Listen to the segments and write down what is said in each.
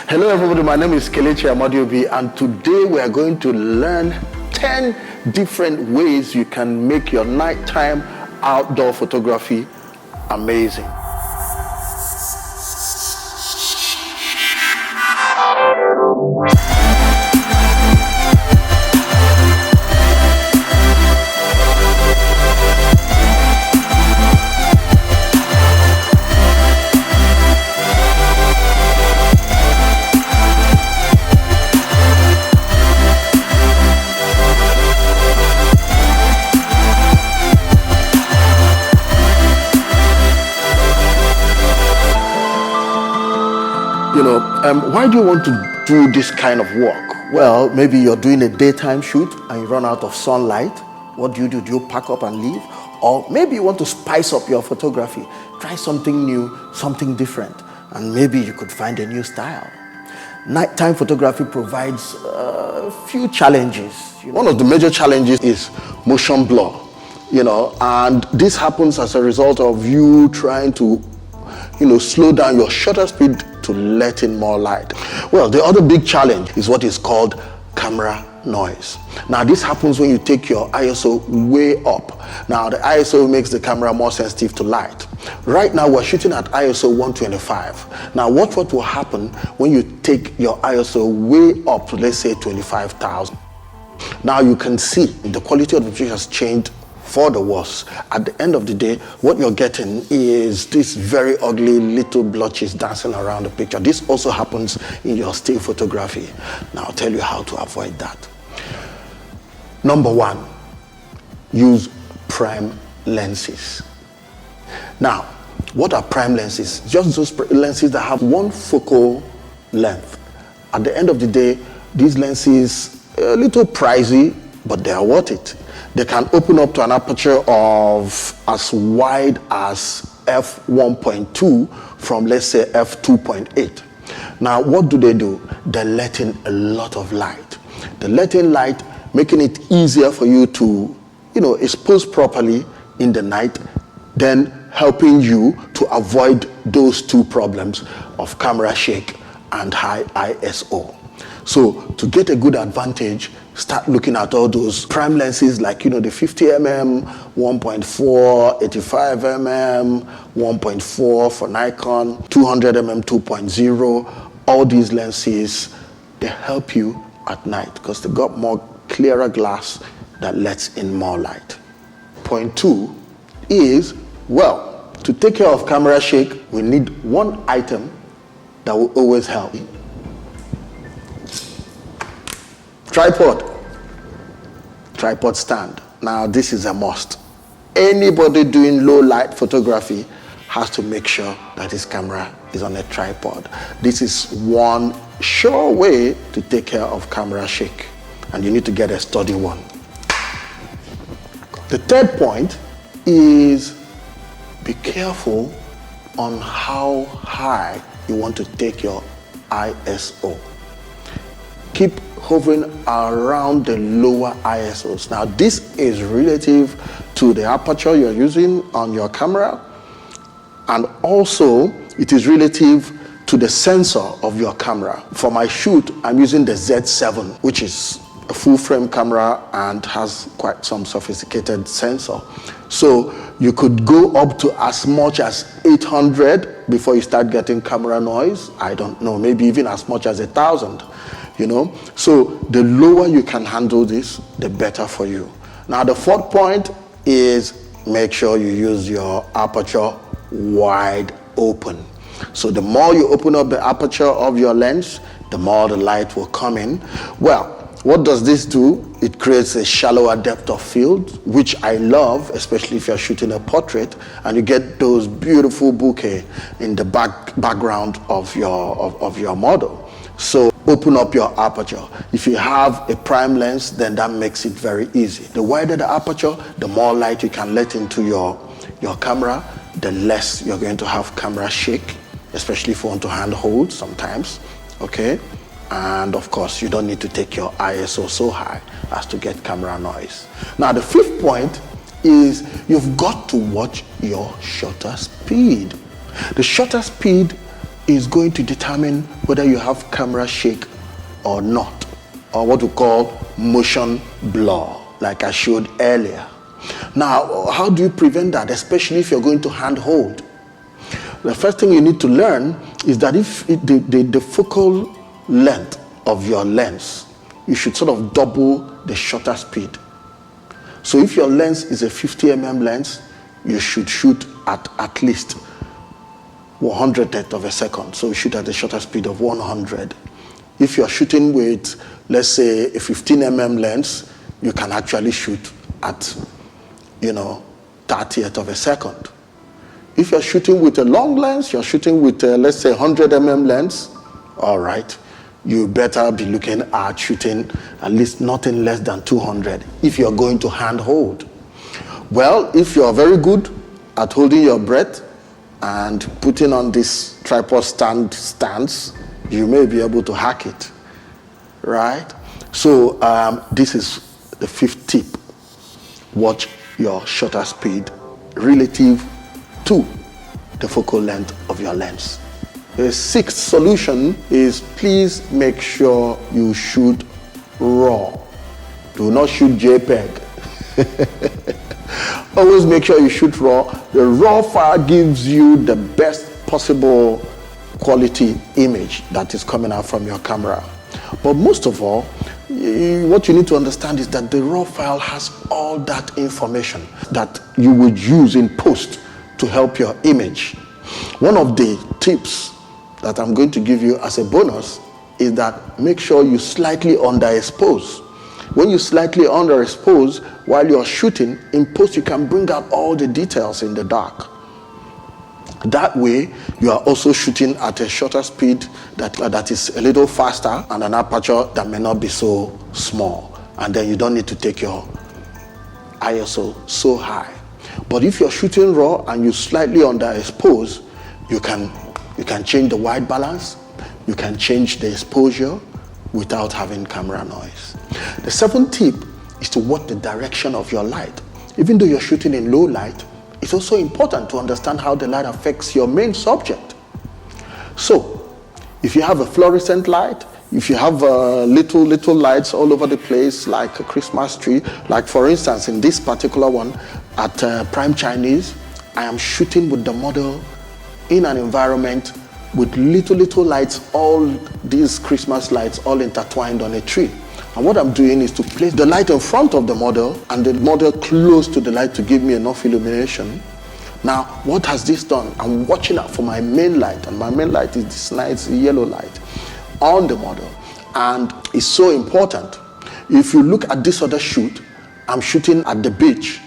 Hello everybody, my name is Amadi-Obi, and today we are going to learn 10 different ways you can make your nighttime outdoor photography amazing. Why do you want to do this kind of work? Well, maybe you're doing a daytime shoot and you run out of sunlight. What do? Do you pack up and leave? Or maybe you want to spice up your photography. Try something new, something different, and maybe you could find a new style. Nighttime photography provides a few challenges. One of the major challenges is motion blur, and this happens as a result of you trying to slow down your shutter speed to let in more light. Well, the other big challenge is what is called camera noise. Now, this happens when you take your ISO way up. Now, the ISO makes the camera more sensitive to light. Right now, we're shooting at ISO 125. Now, what will happen when you take your ISO way up to, let's say, 25,000? Now, you can see the quality of the picture has changed for the worse. At the end of the day, what you're getting is this very ugly little blotches dancing around the picture. This also happens in your still photography. Now I'll tell you how to avoid that. Number one, use prime lenses. Now, what are prime lenses? Just those lenses that have one focal length. At the end of the day, these lenses are a little pricey, but they are worth it. They can open up to an aperture of as wide as f1.2 from, let's say, f2.8. Now, what do? They let in a lot of light. They let in light, making it easier for you to, expose properly in the night, then helping you to avoid those two problems of camera shake and high ISO. So, to get a good advantage, start looking at all those prime lenses like, the 50mm, 1.4, 85mm, 1.4 for Nikon, 200mm 2.0. All these lenses, they help you at night because they got more clearer glass that lets in more light. Point two is, to take care of camera shake, we need one item that will always help. Tripod stand. Now, this is a must. Anybody doing low light photography has to make sure that his camera is on a tripod. This is one sure way to take care of camera shake, and you need to get a sturdy one. The third point is be careful on how high you want to take your ISO. Keep hovering around the lower ISOs. Now, this is relative to the aperture you're using on your camera, and also it is relative to the sensor of your camera. For my shoot, I'm using the Z7, which is a full frame camera and has quite some sophisticated sensor. So you could go up to as much as 800 before you start getting camera noise. I don't know, maybe even as much as 1,000. So the lower you can handle this, the better for you. Now, the fourth point is make sure you use your aperture wide open. So the more you open up the aperture of your lens, the more the light will come in. Well, what does this do? It creates a shallower depth of field, which I love, especially if you're shooting a portrait and you get those beautiful bokeh in the background of your model. So open up your aperture. If you have a prime lens, then that makes it very easy. The wider the aperture, the more light you can let into your camera, the less you're going to have camera shake, especially if you want to hand hold sometimes, okay? And of course, you don't need to take your ISO so high as to get camera noise. Now, the fifth point is you've got to watch your shutter speed. The shutter speed is going to determine whether you have camera shake or not, or what we call motion blur, like I showed earlier. Now, how do you prevent that, especially if you're going to handhold? The first thing you need to learn is that if the focal length of your lens, you should sort of double the shutter speed. So if your lens is a 50 mm lens, you should shoot at least 100th of a second. So you shoot at a shutter speed of 100. If you're shooting with, let's say, a 15 mm lens, you can actually shoot at, 30th of a second. If you're shooting with a long lens, you're shooting with, let's say, 100 mm lens, all right, you better be looking at shooting at least nothing less than 200 if you're going to handhold. Well, if you're very good at holding your breath and putting on this tripod stance, you may be able to hack it, right? So this is the 5th tip. Watch your shutter speed relative to the focal length of your lens. The 6th solution is please make sure you shoot RAW. Do not shoot JPEG. Always make sure you shoot RAW. The RAW file gives you the best possible quality image that is coming out from your camera. But most of all, what you need to understand is that the RAW file has all that information that you would use in post to help your image. One of the tips that I'm going to give you as a bonus is that make sure you slightly underexpose. When you slightly underexpose while you're shooting, in post you can bring out all the details in the dark. That way, you are also shooting at a shutter speed that is a little faster and an aperture that may not be so small. And then you don't need to take your ISO so high. But if you're shooting RAW and you slightly underexpose, you can change the white balance, you can change the exposure without having camera noise. The 7th tip is to watch the direction of your light. Even though you're shooting in low light, it's also important to understand how the light affects your main subject. So, if you have a fluorescent light, if you have little lights all over the place, like a Christmas tree, like for instance in this particular one at Prime Chinese, I am shooting with the model in an environment with little lights, all these Christmas lights all intertwined on a tree. And what I'm doing is to place the light in front of the model and the model close to the light to give me enough illumination. Now, what has this done? I'm watching out for my main light, and my main light is this nice yellow light on the model. And it's so important. If you look at this other shoot, I'm shooting at the beach.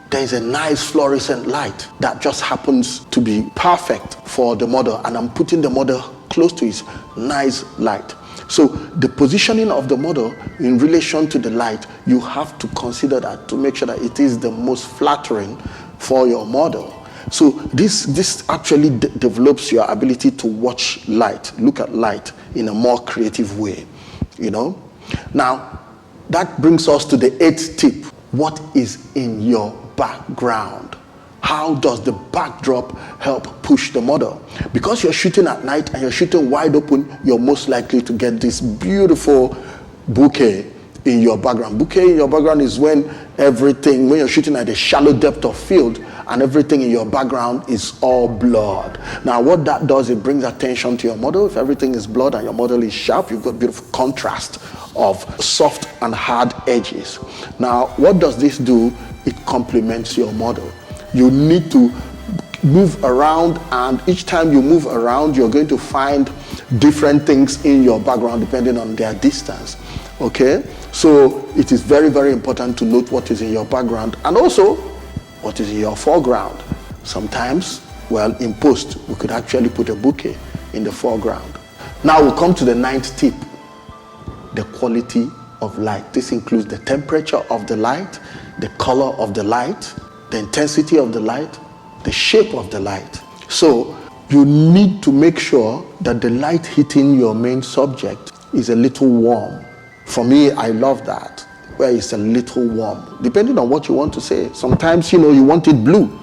There is a nice fluorescent light that just happens to be perfect for the model, and I'm putting the model close to its nice light. So the positioning of the model in relation to the light, you have to consider that to make sure that it is the most flattering for your model. So this actually develops your ability to watch light, look at light in a more creative way, Now, that brings us to the 8th tip. What is in your background? How does the backdrop help push the model? Because you're shooting at night and you're shooting wide open, you're most likely to get this beautiful bouquet in your background. Bouquet in your background is when you're shooting at a shallow depth of field and everything in your background is all blurred. Now what that does, it brings attention to your model. If everything is blurred and your model is sharp, you've got beautiful contrast of soft and hard edges. Now what does this do? It complements your model. You need to move around, and each time you move around, you're going to find different things in your background depending on their distance. Okay? So it is very, very important to note what is in your background and also what is in your foreground. Sometimes, in post, we could actually put a bouquet in the foreground. Now we'll come to the 9th tip, the quality of light. This includes the temperature of the light, the color of the light, the intensity of the light, the shape of the light. So you need to make sure that the light hitting your main subject is a little warm. For me, I love that, where it's a little warm, depending on what you want to say. Sometimes, you want it blue.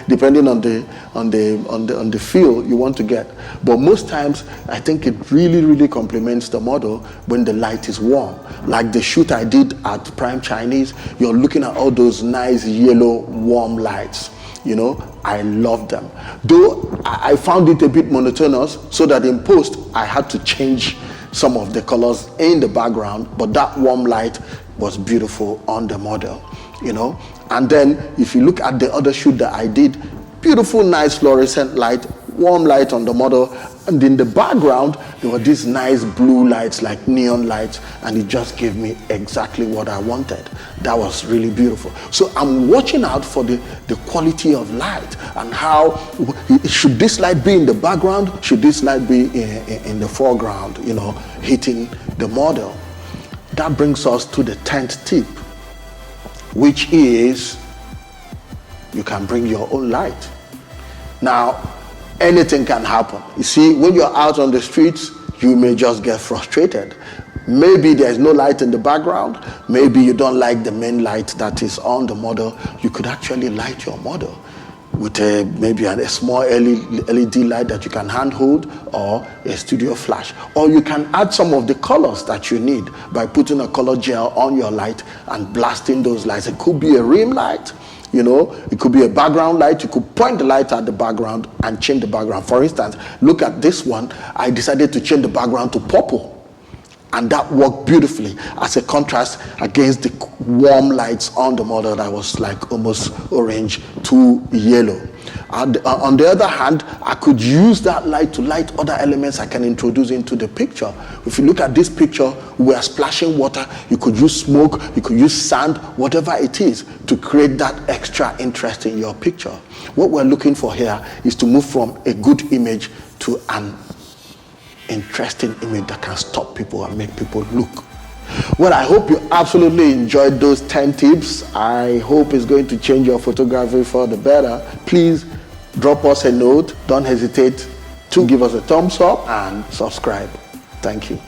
depending on the feel you want to get. But most times, I think it really complements the model when the light is warm. Like the shoot I did at Prime Chinese, you're looking at all those nice yellow warm lights. You know, I love them. Though I found it a bit monotonous, so that in post I had to change some of the colors in the background, but that warm light was beautiful on the model, you know. And then if you look at the other shoot that I did, beautiful, nice fluorescent light, warm light on the model, and in the background there were these nice blue lights, like neon lights, and it just gave me exactly what I wanted. That was really beautiful. So I'm watching out for the quality of light, and how should this light be in the background, should this light be in the foreground, you know, hitting the model. That brings us to the 10th tip, which is you can bring your own light. Now, anything can happen. You see, when you're out on the streets, you may just get frustrated. Maybe there's no light in the background. Maybe you don't like the main light that is on the model. You could actually light your model with maybe a small LED light that you can handhold, or a studio flash. Or you can add some of the colors that you need by putting a color gel on your light and blasting those lights. It could be a rim light, you know, it could be a background light. You could point the light at the background and change the background. For instance, look at this one. I decided to change the background to purple, and that worked beautifully as a contrast against the warm lights on the model that was like almost orange to yellow. And on the other hand, I could use that light to light other elements I can introduce into the picture. If you look at this picture, we are splashing water. You could use smoke, you could use sand, whatever it is, to create that extra interest in your picture. What we're looking for here is to move from a good image to an interesting image that can stop people and make people look. Well, I hope you absolutely enjoyed those 10 tips. I hope it's going to change your photography for the better. Please drop us a note. Don't hesitate to give us a thumbs up and subscribe. Thank you.